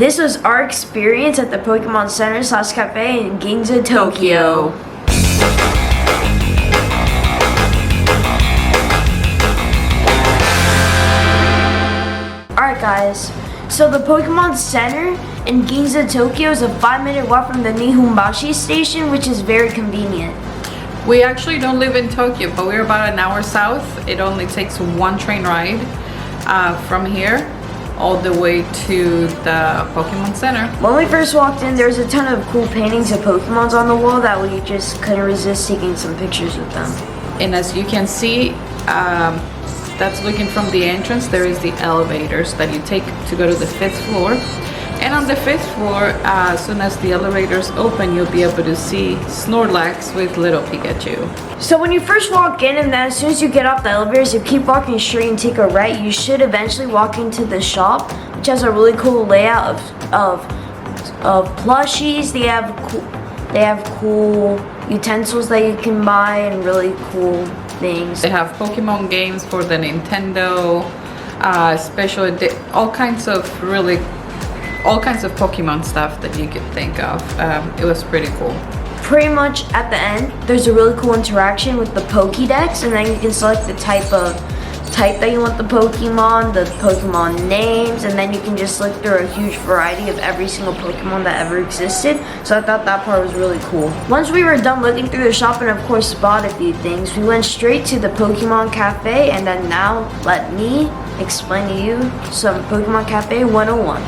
This was our experience at the Pokemon Center / Cafe in Ginza, Tokyo. Alright guys, so the Pokemon Center in Ginza, Tokyo is a 5-minute walk from the Nihonbashi station, which is very convenient. We actually don't live in Tokyo, but we're about an hour south. It only takes one train ride from here all the way to the Pokemon Center. When we first walked in, there was a ton of cool paintings of Pokemons on the wall that we just couldn't resist taking some pictures with them. And as you can see, that's looking from the entrance, there is the elevators that you take to go to the 5th floor. And on the 5th floor, as soon as the elevators open, you'll be able to see Snorlax with little Pikachu. So when you first walk in, and then as soon as you get off the elevators, you keep walking straight and take a right, you should eventually walk into the shop, which has a really cool layout of plushies. They have cool utensils that you can buy and really cool things. They have Pokemon games for the Nintendo, all kinds of Pokemon stuff that you could think of. It was pretty cool. Pretty much at the end, there's a really cool interaction with the Pokédex, and then you can select the type that you want the Pokemon names, and then you can just look through a huge variety of every single Pokemon that ever existed. So I thought that part was really cool. Once we were done looking through the shop and of course bought a few things, we went straight to the Pokemon Cafe, and then now let me explain to you some Pokemon Cafe 101.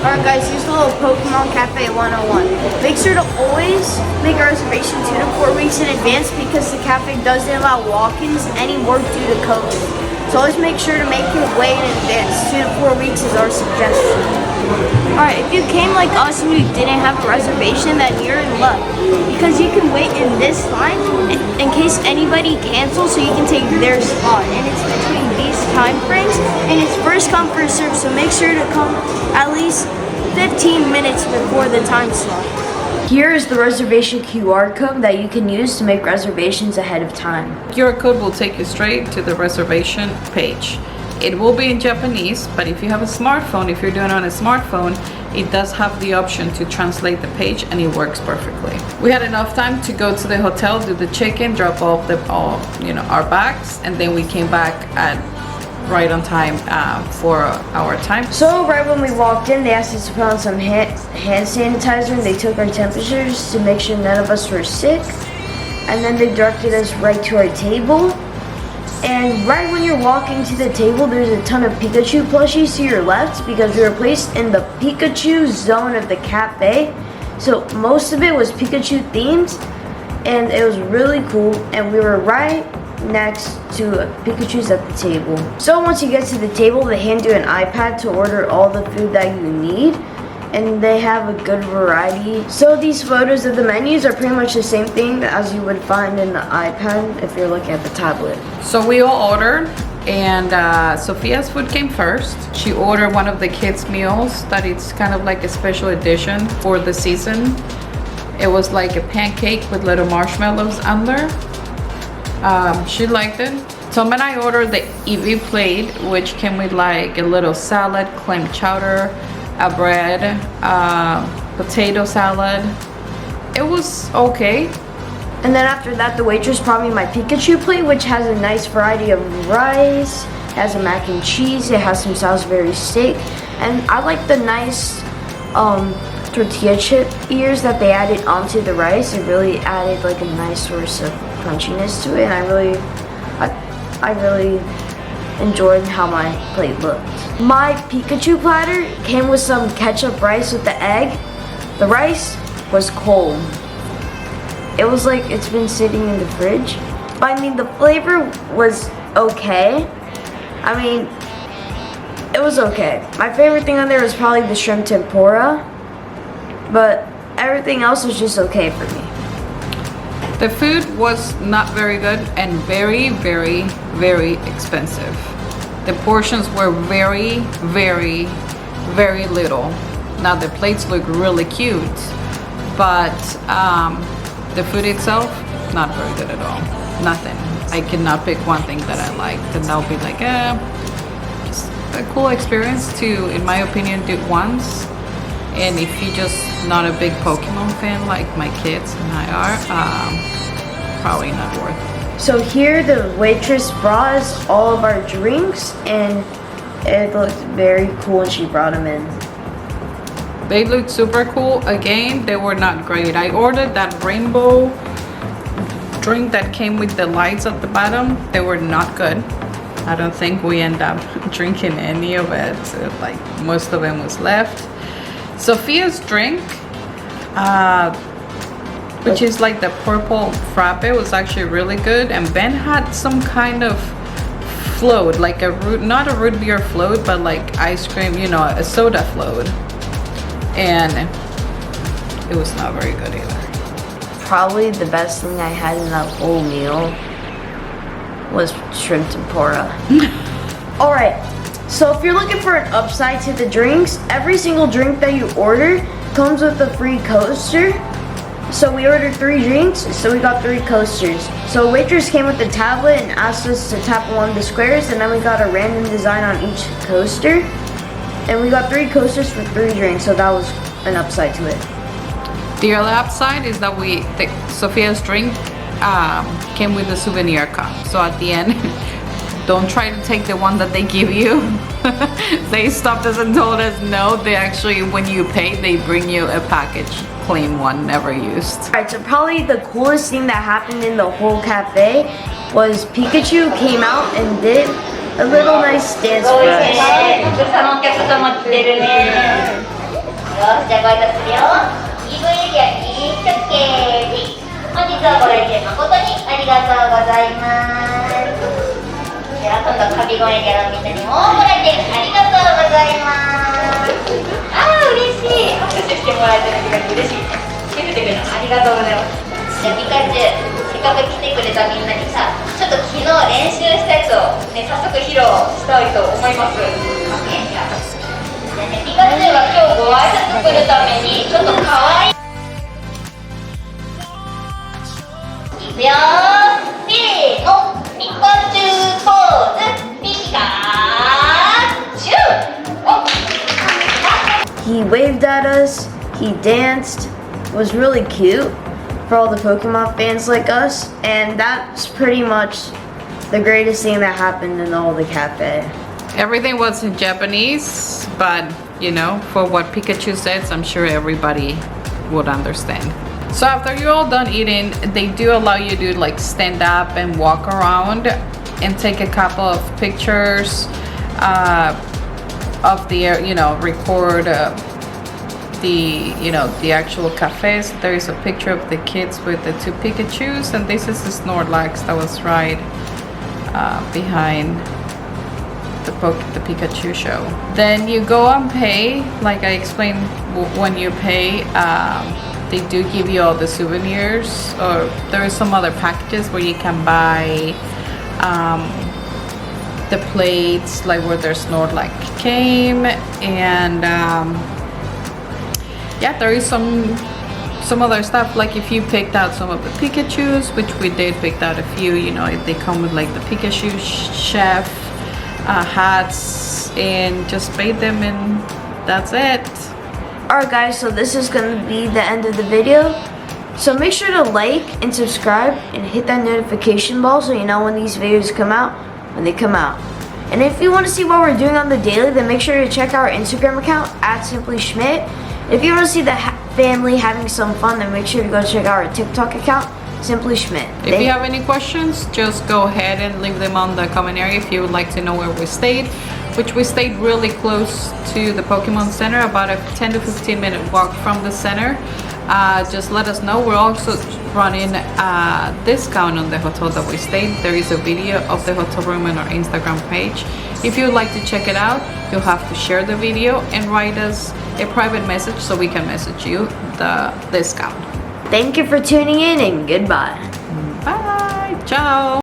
Alright guys, here's the little Pokemon Cafe 101. Make sure to always make a reservation 2 to 4 weeks in advance because the cafe doesn't allow walk-ins anymore due to COVID. So always make sure to make your way in advance. 2 to 4 weeks is our suggestion. Alright, if you came like us and you didn't have a reservation, then you're in luck. Because you can wait in this line in case anybody cancels so you can take their spot. And it's between these time frames and it's first come first serve, so make sure to come at least 15 minutes before the time slot. Here is the reservation QR code that you can use to make reservations ahead of time. QR code will take you straight to the reservation page. It will be in Japanese, but if you have a smartphone, if you're doing it on a smartphone, it does have the option to translate the page and it works perfectly. We had enough time to go to the hotel, do the check-in, drop off our bags, and then we came back at right on time for our time. So right when we walked in, they asked us to put on some hand sanitizer, and they took our temperatures to make sure none of us were sick. And then they directed us right to our table. And right when you're walking to the table, there's a ton of Pikachu plushies to your left because we were placed in the Pikachu zone of the cafe. So most of it was Pikachu themed, and it was really cool. And we were right next to Pikachu's at the table. So once you get to the table, they hand you an iPad to order all the food that you need, and they have a good variety. So these photos of the menus are pretty much the same thing as you would find in the iPad if you're looking at the tablet. So we all ordered, and Sophia's food came first. She ordered one of the kids' meals that it's kind of like a special edition for the season. It was like a pancake with little marshmallows under. She liked it. Tom and I ordered the Eevee plate, which came with like a little salad, clam chowder, a bread, potato salad. It was okay. And then after that, the waitress brought me my Pikachu plate, which has a nice variety of rice, it has a mac and cheese, it has some Salisbury steak, and I like the nice tortilla chip ears that they added onto the rice. It really added like a nice source of crunchiness to it, and I really enjoyed how my plate looked. My Pikachu platter came with some ketchup rice with the egg. The rice was cold. It was like it's been sitting in the fridge. But I mean, the flavor was okay. I mean, it was okay. My favorite thing on there was probably the shrimp tempura, but everything else was just okay for me. The food was not very good and very, very, very expensive. The portions were very, very, very little. Now the plates look really cute, but the food itself, not very good at all. Nothing. I cannot pick one thing that I liked, and I'll be like, just a cool experience to, in my opinion, do once. And if you're just not a big Pokemon fan like my kids and I are, probably not worth it. So here the waitress brought us all of our drinks, and it looked very cool when she brought them in. They looked super cool. Again, they were not great. I ordered that rainbow drink that came with the lights at the bottom. They were not good. I don't think we end up drinking any of it. So, like, most of it was left. Sophia's drink, which is like the purple frappe, was actually really good. And Ben had some kind of float, like a root, not a root beer float, but like ice cream, you know, a soda float. And it was not very good either. Probably the best thing I had in that whole meal was shrimp tempura. Alright, so if you're looking for an upside to the drinks, every single drink that you order comes with a free coaster. So we ordered 3 drinks, so we got 3 coasters. So a waitress came with a tablet and asked us to tap one of the squares, and then we got a random design on each coaster. And we got 3 coasters for 3 drinks, so that was an upside to it. The other upside is that Sophia's drink came with a souvenir cup. So at the end, don't try to take the one that they give you. They stopped us and told us no. They actually, when you pay, they bring you a package, clean one, never used. Alright, so probably the coolest thing that happened in the whole cafe was Pikachu came out and did a little nice dance for us. 本日はご来店誠にありがとうございます。では今度カビゴンエリアのみんなにもご来店ありがとうございます。嬉しい。拍手してもらえただけが嬉しい。来てくれたのありがとうございます。じゃあピカチュウ、せっかく来てくれたみんなにさ、ちょっと昨日練習したやつをね、早速披露したいと思います。ね、じゃあね、ピカチュウは今日ご挨拶来るためにちょっと可愛い。いくよー、せーの、ピカチュウポーズ、ピカチュウ。 He waved at us, he danced, it was really cute for all the Pokemon fans like us, and that's pretty much the greatest thing that happened in all the cafe. Everything was in Japanese, but you know, for what Pikachu says, I'm sure everybody would understand. So after you're all done eating, they do allow you to like stand up and walk around and take a couple of pictures of the, you know, record the, you know, the actual cafes. There is a picture of the kids with the 2 Pikachus, and this is the Snorlax that was right behind the Pikachu show. Then you go and pay, like I explained, when you pay, they do give you all the souvenirs, or there is some other packages where you can buy the plates, like where their Snorlax came, and yeah, there is some other stuff, like if you picked out some of the Pikachus, which we did pick out a few, you know, they come with like the Pikachu chef hats, and just paid them, and that's it. Alright guys, so this is going to be the end of the video. So make sure to like and subscribe and hit that notification bell so you know when these videos come out, when they come out. And if you want to see what we're doing on the daily, then make sure to check our Instagram account @SimplySchmidt. If you want to see the family having some fun, then make sure to go check out our TikTok account, Simply Schmidt. If you have any questions, just go ahead and leave them on the comment area if you would like to know where we stayed, which we stayed really close to the Pokemon Center, about a 10 to 15 minute walk from the center. Just let us know. We're also running a discount on the hotel that we stayed. There is a video of the hotel room on our Instagram page. If you would like to check it out, you'll have to share the video and write us a private message so we can message you the discount. Thank you for tuning in and goodbye. Bye. Ciao.